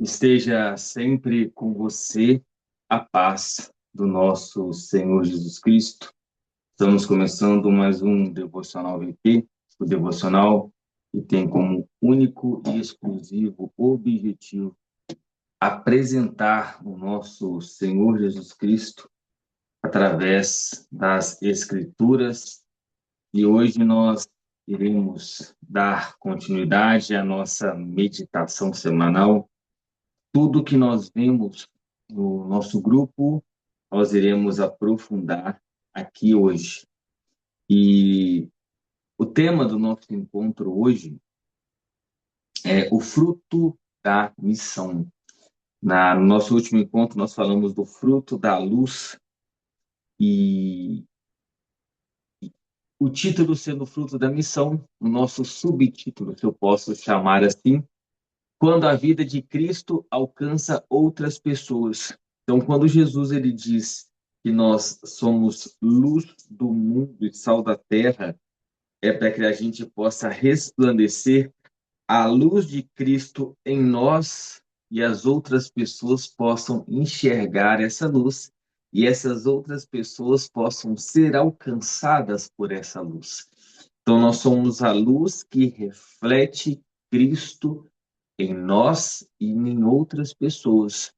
Esteja sempre com você a paz do nosso Senhor Jesus Cristo. Estamos começando mais um Devocional VP, o devocional que tem como único e exclusivo objetivo apresentar o nosso Senhor Jesus Cristo através das Escrituras. E hoje nós iremos dar continuidade à nossa meditação semanal. Tudo que nós vemos no nosso grupo, nós iremos aprofundar aqui hoje. E o tema do nosso encontro hoje é o fruto da missão. No nosso último encontro, nós falamos do fruto da luz e o título sendo fruto da missão, o nosso subtítulo, se eu posso chamar assim, quando a vida de Cristo alcança outras pessoas. Então, quando Jesus ele diz que nós somos luz do mundo e sal da terra, é para que a gente possa resplandecer a luz de Cristo em nós e as outras pessoas possam enxergar essa luz e essas outras pessoas possam ser alcançadas por essa luz. Então, nós somos a luz que reflete Cristo em nós e em outras pessoas.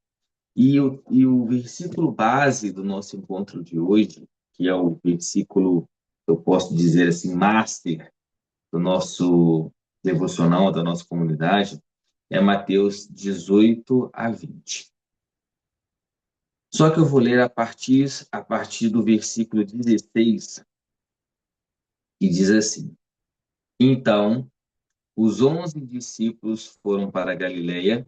E o versículo base do nosso encontro de hoje, que é o versículo, eu posso dizer assim, master do nosso devocional, da nossa comunidade, é Mateus 18 a 20. Só que eu vou ler a partir do versículo 16, que diz assim: Então, os 11 discípulos foram para a Galileia,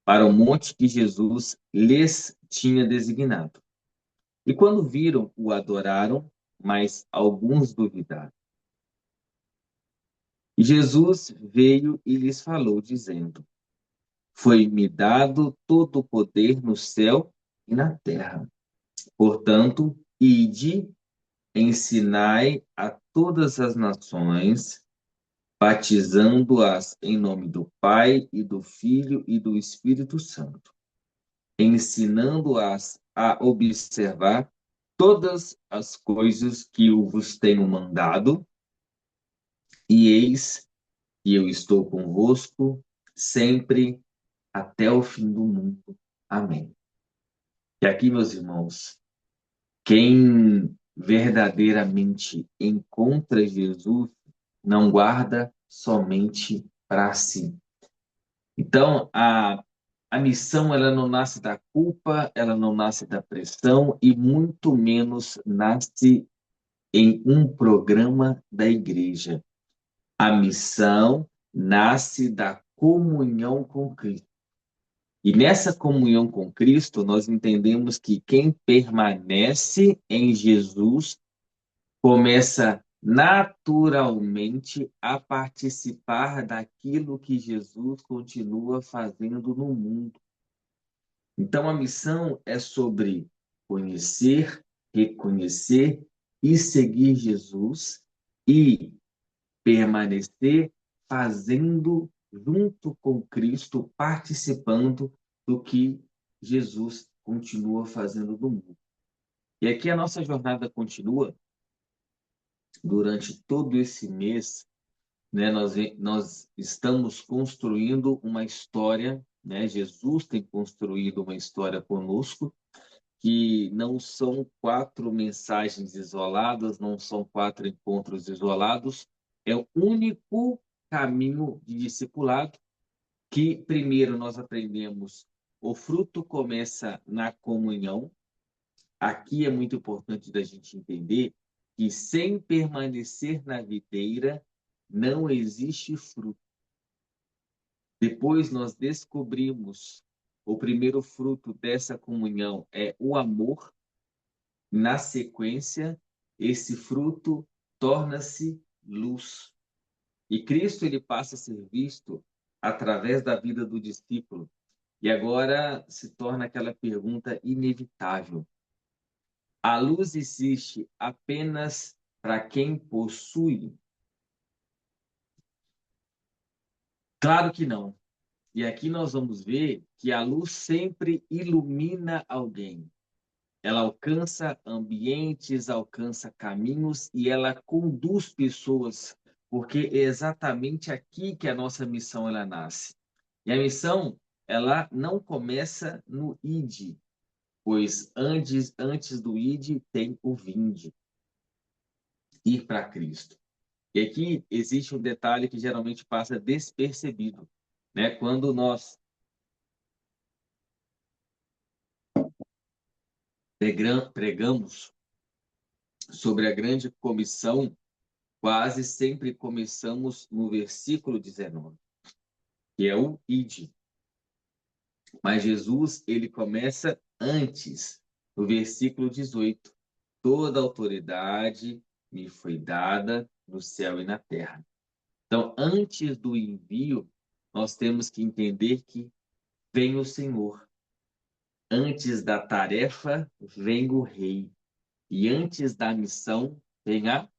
para o monte que Jesus lhes tinha designado. E quando viram, o adoraram, mas alguns duvidaram. E Jesus veio e lhes falou, dizendo: Foi-me dado todo o poder no céu e na terra. Portanto, ide, ensinai a todas as nações, batizando-as em nome do Pai e do Filho e do Espírito Santo, ensinando-as a observar todas as coisas que eu vos tenho mandado, e eis que eu estou convosco sempre até o fim do mundo. Amém. E aqui, meus irmãos, quem verdadeiramente encontra Jesus não guarda somente para si. Então, a missão ela não nasce da culpa, ela não nasce da pressão e muito menos nasce em um programa da igreja. A missão nasce da comunhão com Cristo. E nessa comunhão com Cristo, nós entendemos que quem permanece em Jesus começa naturalmente a participar daquilo que Jesus continua fazendo no mundo. Então, a missão é sobre conhecer, reconhecer e seguir Jesus e permanecer fazendo junto com Cristo, participando do que Jesus continua fazendo no mundo. E aqui a nossa jornada continua durante todo esse mês, né? Nós estamos construindo uma história, né? Jesus tem construído uma história conosco que não são quatro mensagens isoladas, não são quatro encontros isolados, é o único caminho de discipulado que primeiro nós aprendemos, o fruto começa na comunhão. Aqui é muito importante da gente entender que sem permanecer na videira não existe fruto. Depois nós descobrimos o primeiro fruto dessa comunhão é o amor. Na sequência, esse fruto torna-se luz. E Cristo ele passa a ser visto através da vida do discípulo. E agora se torna aquela pergunta inevitável: a luz existe apenas para quem possui? Claro que não. E aqui nós vamos ver que a luz sempre ilumina alguém. Ela alcança ambientes, alcança caminhos e ela conduz pessoas, porque é exatamente aqui que a nossa missão ela nasce. E a missão, ela não começa no ID, pois antes do ID tem o vinde, ir para Cristo. E aqui existe um detalhe que geralmente passa despercebido, né? Quando nós pregamos sobre a grande comissão, quase sempre começamos no versículo 19, que é o ide. Mas Jesus, ele começa antes, no versículo 18. Toda autoridade me foi dada no céu e na terra. Então, antes do envio, nós temos que entender que vem o Senhor. Antes da tarefa, vem o Rei. E antes da missão, vem a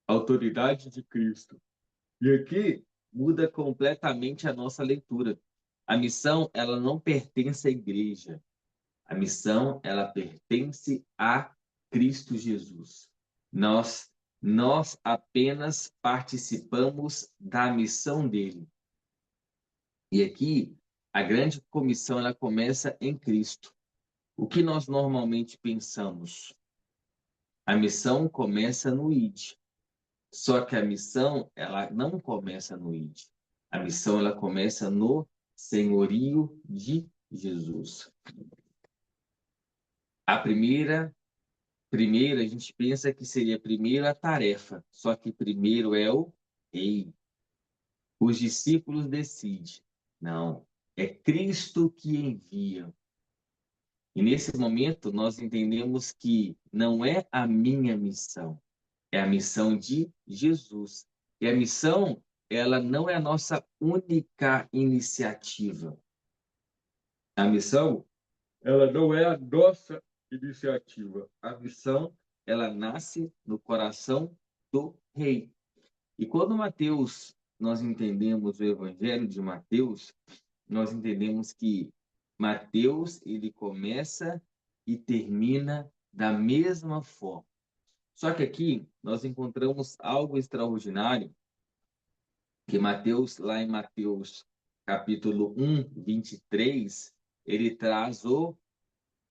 autoridade de Cristo. E aqui muda completamente a nossa leitura. A missão, ela não pertence à igreja. A missão, ela pertence a Cristo Jesus. Nós nós apenas participamos da missão dele. E aqui a grande comissão ela começa em Cristo. O que nós normalmente pensamos? A missão começa no ID. Só que a missão, ela não começa no ID. A missão, ela começa no senhorio de Jesus. A primeira, a gente pensa que seria primeiro a tarefa, só que primeiro é o rei. Os discípulos decidem. Não, é Cristo que envia. E nesse momento nós entendemos que não é a minha missão, é a missão de Jesus. E a missão, ela não é a nossa única iniciativa. A missão, ela não é a nossa iniciativa. A missão, ela nasce no coração do rei. E quando Mateus, nós entendemos o Evangelho de Mateus, nós entendemos que Mateus, ele começa e termina da mesma forma. Só que aqui nós encontramos algo extraordinário, que Mateus, lá em Mateus capítulo 1, 23, ele traz o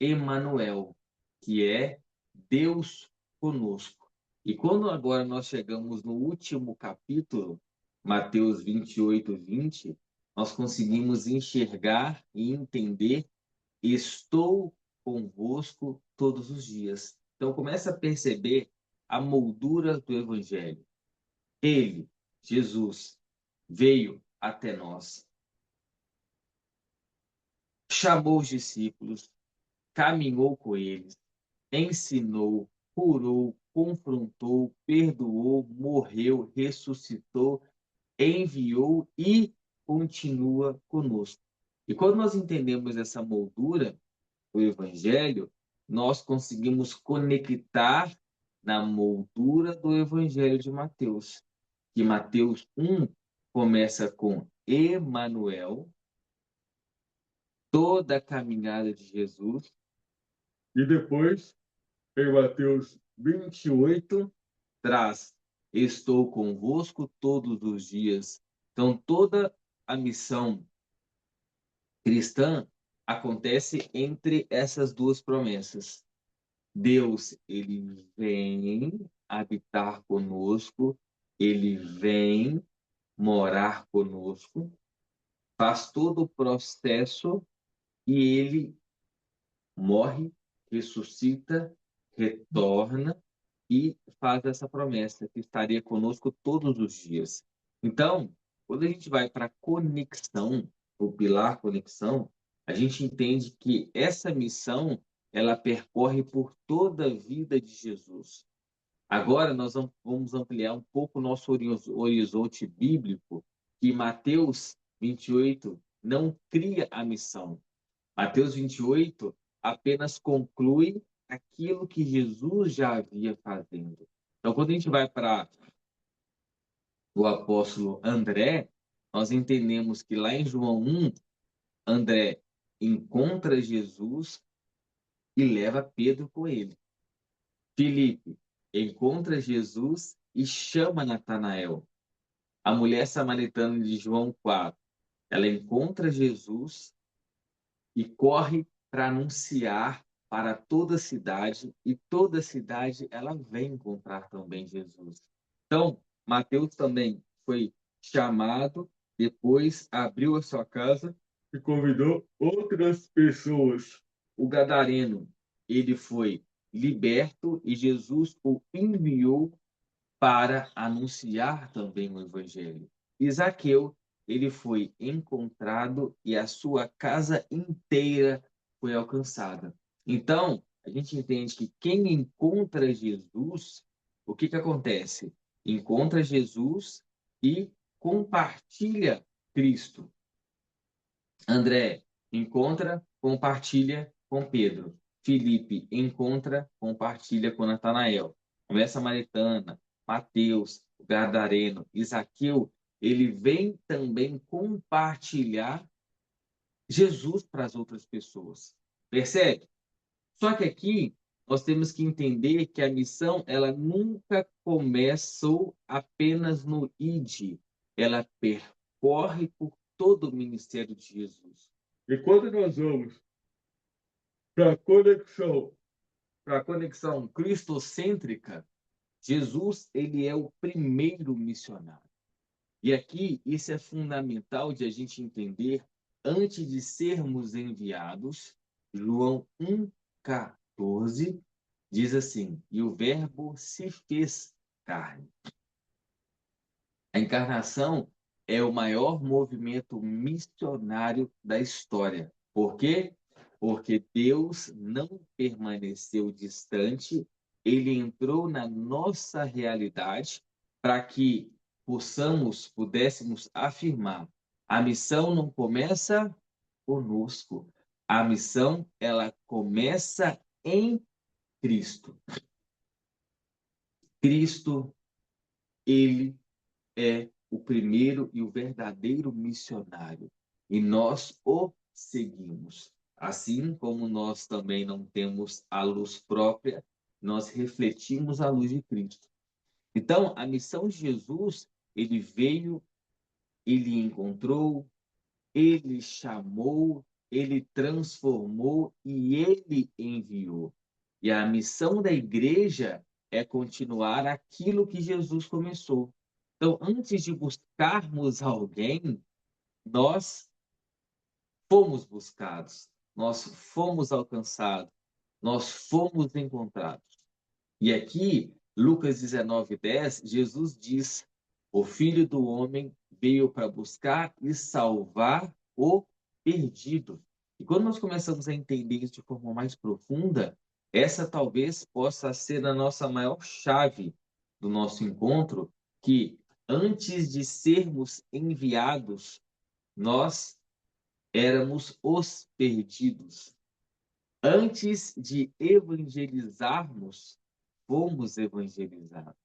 Emanuel, que é Deus conosco. E quando agora nós chegamos no último capítulo, Mateus 28, 20, nós conseguimos enxergar e entender: estou convosco todos os dias. Então começa a perceber a moldura do evangelho. Ele, Jesus, veio até nós, chamou os discípulos, caminhou com eles, ensinou, curou, confrontou, perdoou, morreu, ressuscitou, enviou e continua conosco. E quando nós entendemos essa moldura do Evangelho, nós conseguimos conectar na moldura do Evangelho de Mateus. Que Mateus 1 começa com Emanuel, toda a caminhada de Jesus, e depois, em Mateus 28, traz: estou convosco todos os dias. Então, toda a missão cristã acontece entre essas duas promessas. Deus, ele vem habitar conosco, ele vem morar conosco, faz todo o processo e ele morre, ressuscita, retorna e faz essa promessa que estaria conosco todos os dias. Então, quando a gente vai para a conexão, o pilar conexão, a gente entende que essa missão ela percorre por toda a vida de Jesus. Agora nós vamos ampliar um pouco o nosso horizonte bíblico, que Mateus 28 não cria a missão. Mateus 28 apenas conclui aquilo que Jesus já havia fazendo. Então, quando a gente vai para o apóstolo André, nós entendemos que lá em João 1, André encontra Jesus e leva Pedro com ele. Filipe encontra Jesus e chama Natanael. A mulher samaritana de João 4, ela encontra Jesus e corre para anunciar para toda a cidade, e toda a cidade ela vem encontrar também Jesus. Então, Mateus também foi chamado, depois abriu a sua casa e convidou outras pessoas. O gadareno, ele foi liberto e Jesus o enviou para anunciar também o evangelho. E Zaqueu, ele foi encontrado e a sua casa inteira foi alcançada. Então, a gente entende que quem encontra Jesus, o que que acontece? Encontra Jesus e compartilha Cristo. André encontra, compartilha com Pedro. Filipe encontra, compartilha com Natanael. Mulher samaritana, Mateus, Gadareno, Isaqueu, ele vem também compartilhar Jesus para as outras pessoas. Percebe? Só que aqui nós temos que entender que a missão ela nunca começou apenas no ID, ela percorre por todo o ministério de Jesus. E quando nós vamos para a conexão cristocêntrica, Jesus ele é o primeiro missionário. E aqui isso é fundamental de a gente entender antes de sermos enviados. João 1,14 diz assim: e o Verbo se fez carne. A encarnação é o maior movimento missionário da história. Por quê? Porque Deus não permaneceu distante, ele entrou na nossa realidade para que pudéssemos afirmar: a missão não começa conosco. A missão, ela começa em Cristo. Cristo, ele é o primeiro e o verdadeiro missionário, e nós o seguimos. Assim como nós também não temos a luz própria, nós refletimos a luz de Cristo. Então, a missão de Jesus, ele veio, ele encontrou, ele chamou, ele transformou e ele enviou. E a missão da igreja é continuar aquilo que Jesus começou. Então, antes de buscarmos alguém, nós fomos buscados, nós fomos alcançados, nós fomos encontrados. E aqui, Lucas 19:10, Jesus diz: o Filho do Homem veio para buscar e salvar o perdido. E quando nós começamos a entender isso de forma mais profunda, essa talvez possa ser a nossa maior chave do nosso encontro, que antes de sermos enviados, nós éramos os perdidos. Antes de evangelizarmos, fomos evangelizados.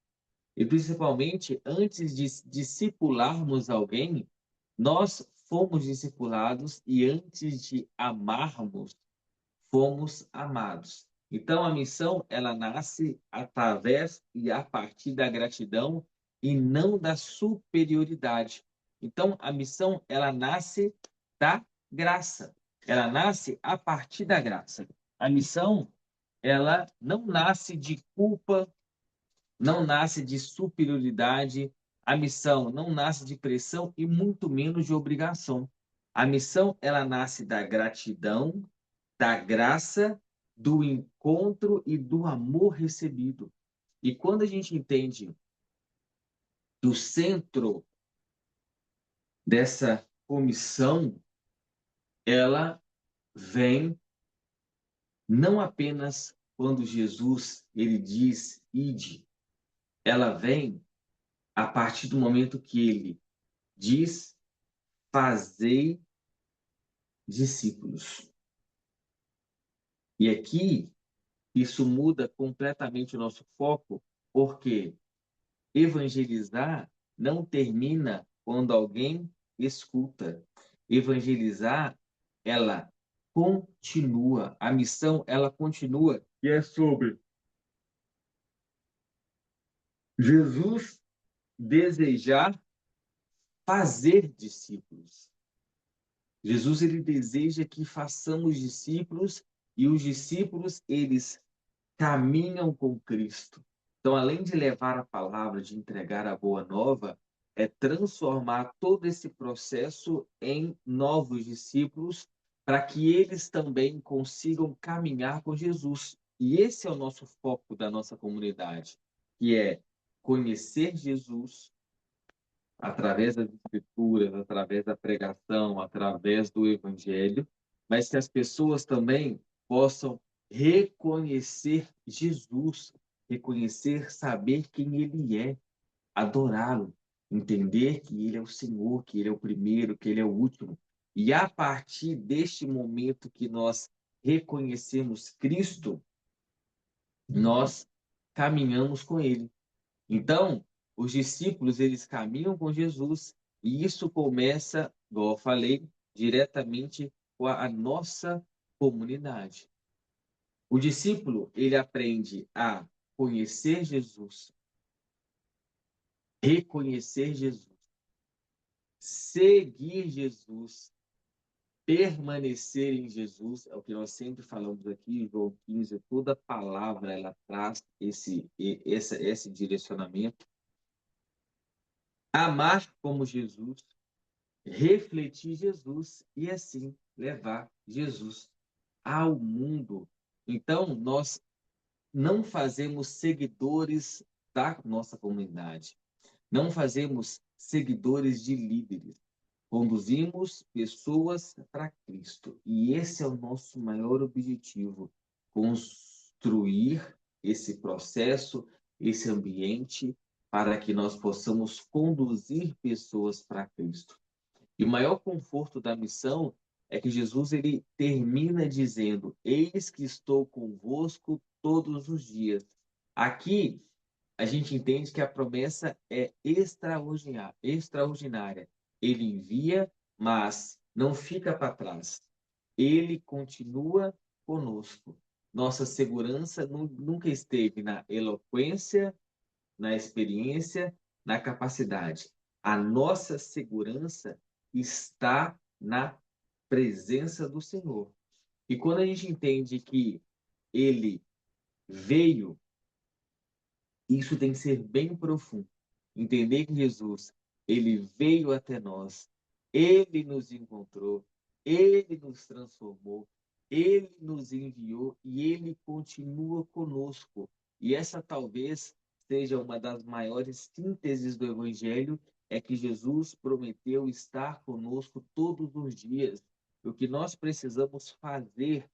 E principalmente, antes de discipularmos alguém, nós fomos discipulados e antes de amarmos, fomos amados. Então, a missão, ela nasce através e a partir da gratidão e não da superioridade. Então, a missão, ela nasce da graça. Ela nasce a partir da graça. A missão, ela não nasce de culpa, não nasce de superioridade, a missão não nasce de pressão e muito menos de obrigação. A missão, ela nasce da gratidão, da graça, do encontro e do amor recebido. E quando a gente entende que o centro dessa comissão, ela vem não apenas quando Jesus ele diz ide, ela vem a partir do momento que ele diz fazei discípulos. E aqui isso muda completamente o nosso foco, porque evangelizar não termina quando alguém escuta. Evangelizar, ela continua. A missão, ela continua. E é sobre Jesus desejar fazer discípulos. Jesus, ele deseja que façamos discípulos e os discípulos, eles caminham com Cristo. Então, além de levar a palavra, de entregar a boa nova, é transformar todo esse processo em novos discípulos, para que eles também consigam caminhar com Jesus. E esse é o nosso foco da nossa comunidade, que é conhecer Jesus através das escrituras, através da pregação, através do evangelho, mas que as pessoas também possam reconhecer Jesus, reconhecer, saber quem ele é, adorá-lo, entender que ele é o Senhor, que ele é o primeiro, que ele é o último. E a partir deste momento que nós reconhecemos Cristo, nós caminhamos com ele. Então, os discípulos, eles caminham com Jesus e isso começa, igual eu falei, diretamente com a nossa comunidade. O discípulo, ele aprende a conhecer Jesus, reconhecer Jesus, seguir Jesus, permanecer em Jesus, é o que nós sempre falamos aqui, João 15, toda palavra ela traz esse direcionamento. Amar como Jesus, refletir Jesus e assim levar Jesus ao mundo. Então, nós não fazemos seguidores da nossa comunidade, não fazemos seguidores de líderes, conduzimos pessoas para Cristo. E esse é o nosso maior objetivo: construir esse processo, esse ambiente, para que nós possamos conduzir pessoas para Cristo. E o maior conforto da missão é que Jesus ele termina dizendo: Eis que estou convosco todos os dias. Aqui a gente entende que a promessa é extraordinária, extraordinária. Ele envia, mas não fica para trás. Ele continua conosco. Nossa segurança nunca esteve na eloquência, na experiência, na capacidade. A nossa segurança está na presença do Senhor. E quando a gente entende que ele veio, isso tem que ser bem profundo. Entender que Jesus, ele veio até nós, ele nos encontrou, ele nos transformou, ele nos enviou e ele continua conosco. E essa talvez seja uma das maiores sínteses do Evangelho, é que Jesus prometeu estar conosco todos os dias. O que nós precisamos fazer,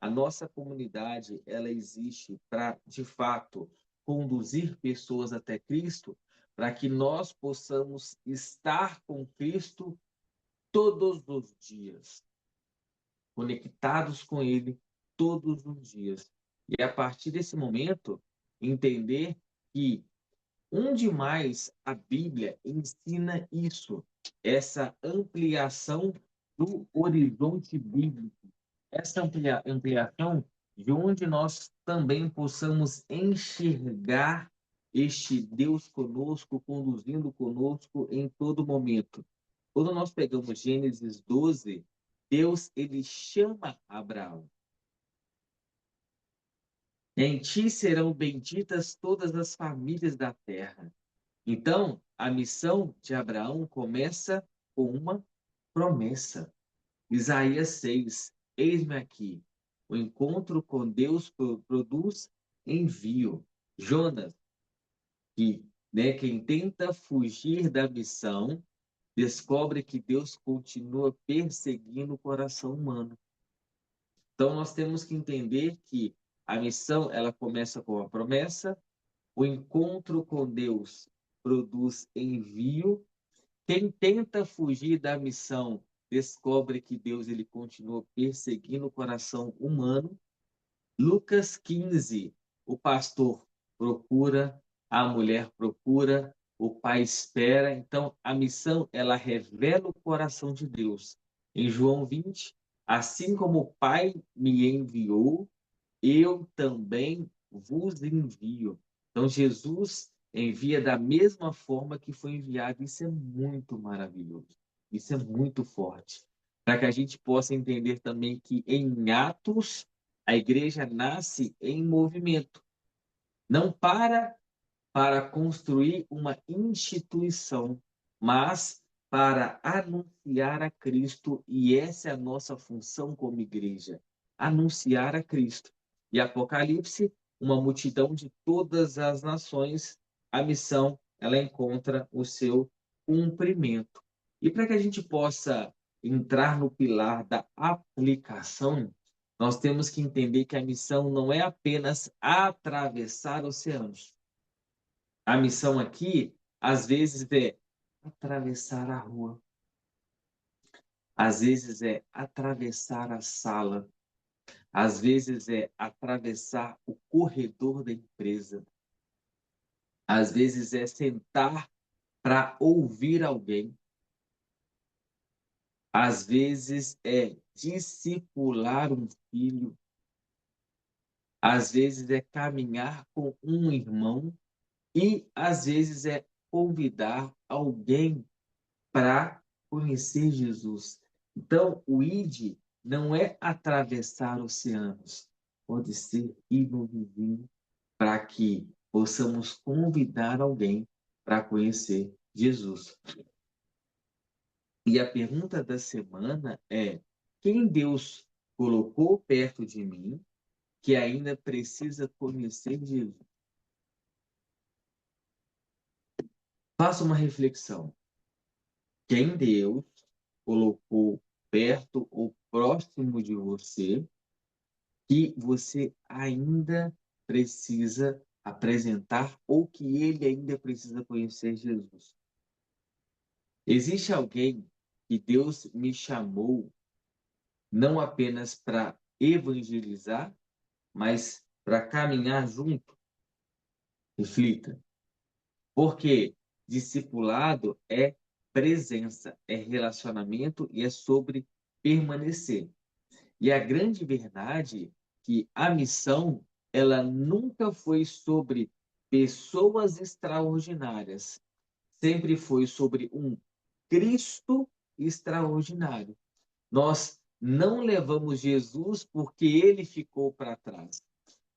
a nossa comunidade, ela existe para, de fato, conduzir pessoas até Cristo, para que nós possamos estar com Cristo todos os dias, conectados com Ele todos os dias. E a partir desse momento, entender que onde mais a Bíblia ensina isso, essa ampliação do horizonte bíblico, essa ampliação de onde nós também possamos enxergar este Deus conosco, conduzindo conosco em todo momento. Quando nós pegamos Gênesis 12, Deus ele chama Abraão. Em ti serão benditas todas as famílias da terra. Então, a missão de Abraão começa com uma promessa. Isaías 6, eis-me aqui. O encontro com Deus produz envio. Jonas, quem tenta fugir da missão, descobre que Deus continua perseguindo o coração humano. Então, nós temos que entender que a missão ela começa com a promessa, o encontro com Deus produz envio. Quem tenta fugir da missão descobre que Deus ele continua perseguindo o coração humano. Lucas 15, o pastor procura, a mulher procura, o Pai espera. Então, a missão, ela revela o coração de Deus. Em João 20, assim como o Pai me enviou, eu também vos envio. Então, Jesus envia da mesma forma que foi enviado. Isso é muito maravilhoso. Isso é muito forte. Para que a gente possa entender também que em Atos, a igreja nasce em movimento. Não para construir uma instituição, mas para anunciar a Cristo, e essa é a nossa função como igreja, anunciar a Cristo. E Apocalipse, uma multidão de todas as nações, a missão, ela encontra o seu cumprimento. E para que a gente possa entrar no pilar da aplicação, nós temos que entender que a missão não é apenas atravessar oceanos. A missão aqui, às vezes, é atravessar a rua, às vezes é atravessar a sala, às vezes é atravessar o corredor da empresa, às vezes é sentar para ouvir alguém, às vezes é discipular um filho, às vezes é caminhar com um irmão e às vezes é convidar alguém para conhecer Jesus. Então, o ID não é atravessar oceanos, pode ser ir no vizinho para que possamos convidar alguém para conhecer Jesus. E a pergunta da semana é: quem Deus colocou perto de mim que ainda precisa conhecer Jesus? Faça uma reflexão. Quem Deus colocou perto ou próximo de você que você ainda precisa apresentar ou que ele ainda precisa conhecer Jesus? Existe alguém que Deus me chamou não apenas para evangelizar, mas para caminhar junto? Reflita. Porque discipulado é presença, é relacionamento e é sobre permanecer. E a grande verdade é que a missão, ela nunca foi sobre pessoas extraordinárias, sempre foi sobre um Cristo extraordinário. Nós não levamos Jesus porque ele ficou para trás.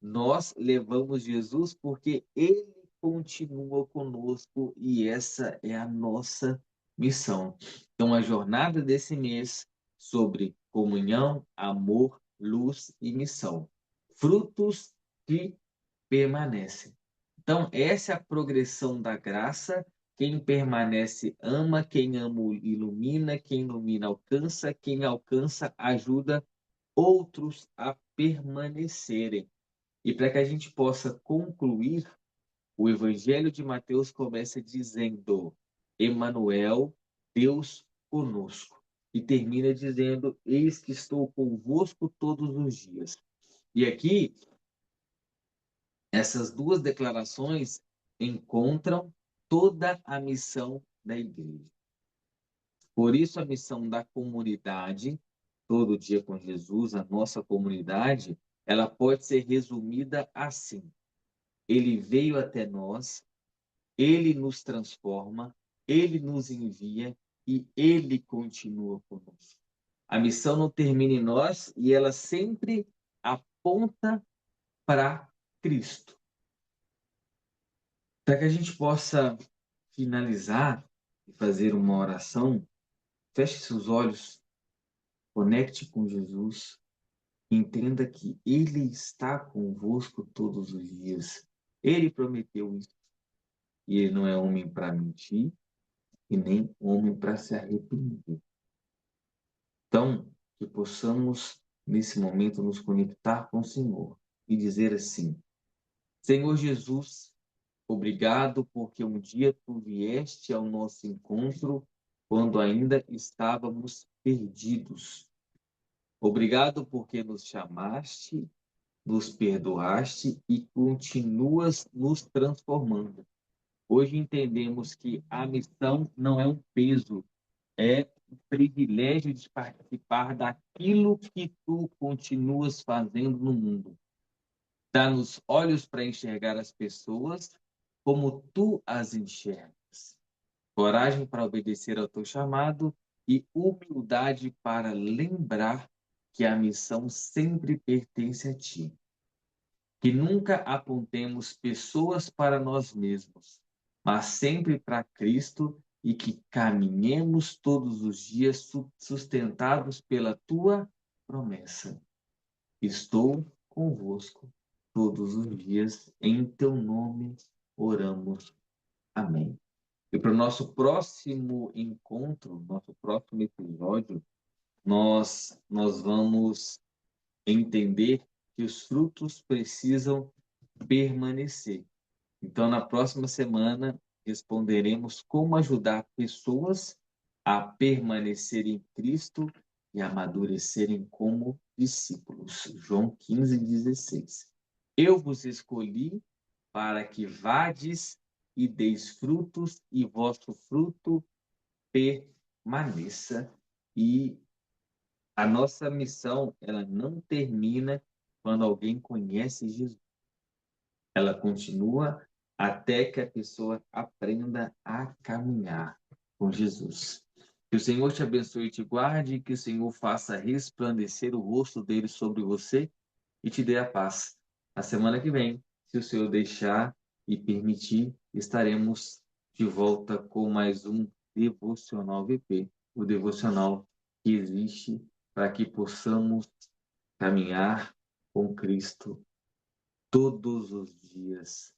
Nós levamos Jesus porque ele continua conosco e essa é a nossa missão. Então, a jornada desse mês sobre comunhão, amor, luz e missão. Frutos que permanecem. Então, essa é a progressão da graça. Quem permanece ama, quem ama ilumina, quem ilumina alcança, quem alcança ajuda outros a permanecerem. E para que a gente possa concluir, o Evangelho de Mateus começa dizendo: Emanuel, Deus conosco. E termina dizendo: Eis que estou convosco todos os dias. E aqui, essas duas declarações encontram toda a missão da igreja. Por isso, a missão da comunidade, todo dia com Jesus, a nossa comunidade, ela pode ser resumida assim: ele veio até nós, ele nos transforma, ele nos envia e ele continua conosco. A missão não termina em nós e ela sempre aponta para Cristo. Para que a gente possa finalizar e fazer uma oração, feche seus olhos, conecte com Jesus, entenda que Ele está convosco todos os dias. Ele prometeu isso. E Ele não é homem para mentir e nem homem para se arrepender. Então, que possamos, nesse momento, nos conectar com o Senhor e dizer assim: Senhor Jesus, obrigado porque um dia tu vieste ao nosso encontro quando ainda estávamos perdidos. Obrigado porque nos chamaste, nos perdoaste e continuas nos transformando. Hoje entendemos que a missão não é um peso, é o privilégio de participar daquilo que tu continuas fazendo no mundo. Dá-nos olhos para enxergar as pessoas como tu as enxergas, coragem para obedecer ao teu chamado e humildade para lembrar que a missão sempre pertence a ti. Que nunca apontemos pessoas para nós mesmos, mas sempre para Cristo e que caminhemos todos os dias sustentados pela tua promessa. Estou convosco todos os dias, em teu nome oramos. Amém. E para o nosso próximo encontro, nosso próximo episódio, nós vamos entender que os frutos precisam permanecer. Então, na próxima semana, responderemos como ajudar pessoas a permanecer em Cristo e amadurecerem como discípulos. João 15:16. Eu vos escolhi para que vades e deis frutos, e vosso fruto permaneça. E a nossa missão, ela não termina quando alguém conhece Jesus. Ela continua até que a pessoa aprenda a caminhar com Jesus. Que o Senhor te abençoe e te guarde, que o Senhor faça resplandecer o rosto dele sobre você e te dê a paz. Na semana que vem, se o Senhor deixar e permitir, estaremos de volta com mais um Devocional VP, o devocional que existe para que possamos caminhar com Cristo todos os dias.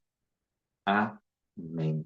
Amém.